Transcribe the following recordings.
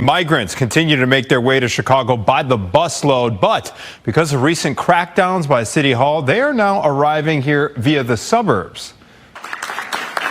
Migrants continue to make their way to Chicago by the busload, but because of recent crackdowns by City Hall, they are now arriving here via the suburbs.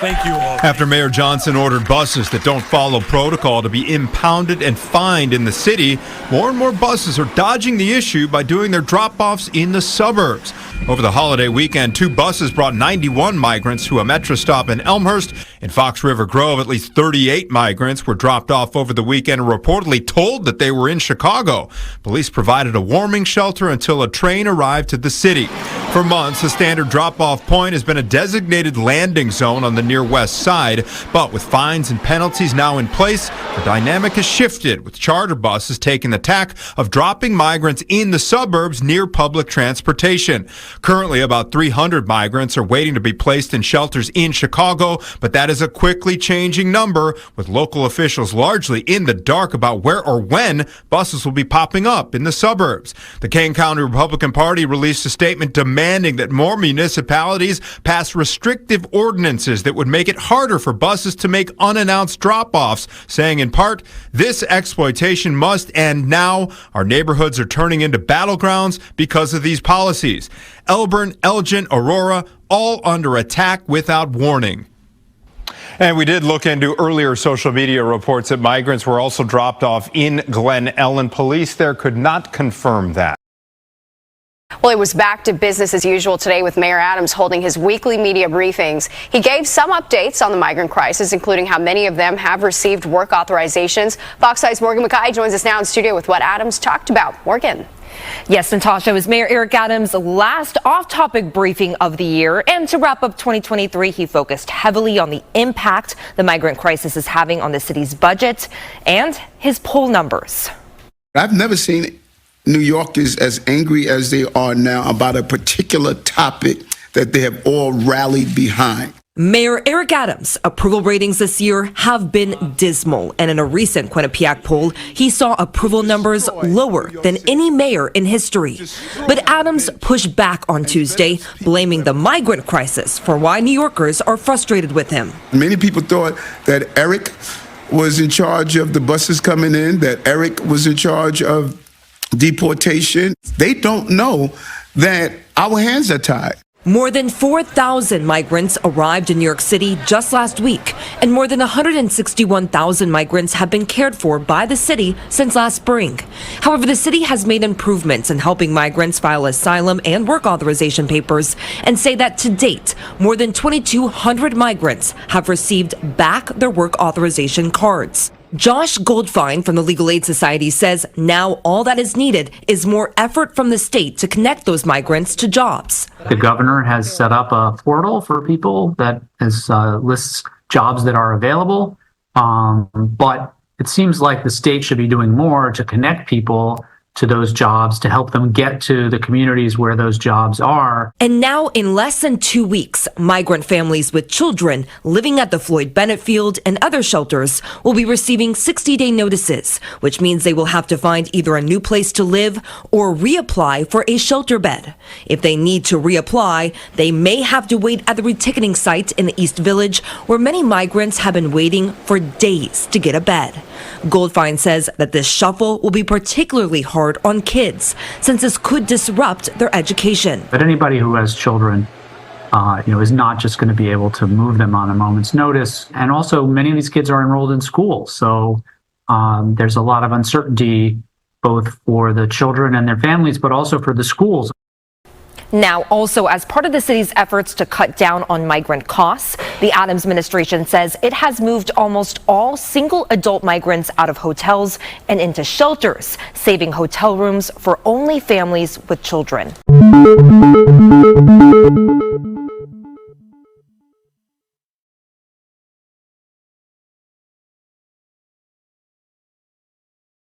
Thank you all. After Mayor Johnson ordered buses that don't follow protocol to be impounded and fined in the city, more and more buses are dodging the issue by doing their drop-offs in the suburbs. Over the holiday weekend, 2 buses brought 91 migrants to a Metro stop in Elmhurst. In Fox River Grove, at least 38 migrants were dropped off over the weekend and reportedly told that they were in Chicago. Police provided a warming shelter until a train arrived to the city. For months, the standard drop-off point has been a designated landing zone on the near west side, but with fines and penalties now in place, the dynamic has shifted, with charter buses taking the tack of dropping migrants in the suburbs near public transportation. Currently, about 300 migrants are waiting to be placed in shelters in Chicago, but that is a quickly changing number, with local officials largely in the dark about where or when buses will be popping up in the suburbs. The Kane County Republican Party released a statement demanding that more municipalities pass restrictive ordinances that would make it harder for buses to make unannounced drop-offs, saying in part, this exploitation must end now. Our neighborhoods are turning into battlegrounds because of these policies. 𝗙𝗛𝗟𝗟𝗢𝗪, Aurora, all under attack without warning. And we did look into earlier social media reports that migrants were also dropped off in Glen Ellen. Police there could not confirm that. Well, it was back to business as usual today with Mayor Adams holding his weekly media briefings. He gave some updates on the migrant crisis, including how many of them have received work authorizations. Fox 5's Morgan McKay joins us now in studio with what Adams talked about. Morgan. Yes, Natasha, it was Mayor Eric Adams' last off-topic briefing of the year. And to wrap up 2023, he focused heavily on the impact the migrant crisis is having on the city's budget and his poll numbers. I've never seen New Yorkers as angry as they are now about a particular topic that they have all rallied behind. Mayor Eric Adams' approval ratings this year have been dismal, and in a recent 𝗙𝗚𝗟𝗏 poll, he saw approval numbers lower than any mayor in history. But Adams pushed back on Tuesday, blaming the migrant crisis for why New Yorkers are frustrated with him. Many people thought that Eric was in charge of the buses coming in, that Eric was in charge of deportation. They don't know that our hands are tied. More than 4,000 migrants arrived in New York City just last week, and more than 161,000 migrants have been cared for by the city since last spring. However, the city has made improvements in helping migrants file asylum and work authorization papers, and say that to date, more than 2,200 migrants have received back their work authorization cards. Josh Goldfein from the Legal Aid Society says now all that is needed is more effort from the state to connect those migrants to jobs. The governor has set up a portal for people that lists jobs that are available, but it seems like the state should be doing more to connect people to those jobs, to help them get to the communities where those jobs are. And now, in less than 2 weeks, migrant families with children living at the Floyd Bennett Field and other shelters will be receiving 60-day notices, which means they will have to find either a new place to live or reapply for a shelter bed. If they need to reapply, they may have to wait at the reticketing site in the East Village, where many migrants have been waiting for days to get a bed. Goldfein says that this shuffle will be particularly hard on kids, since this could disrupt their education. But anybody who has children, is not just going to be able to move them on a moment's notice. And also, many of these kids are enrolled in school, so there's a lot of uncertainty both for the children and their families, but also for the schools. Now, also, as part of the city's efforts to cut down on migrant costs, the Adams administration says it has moved almost all single adult migrants out of hotels and into shelters, saving hotel rooms for only families with children.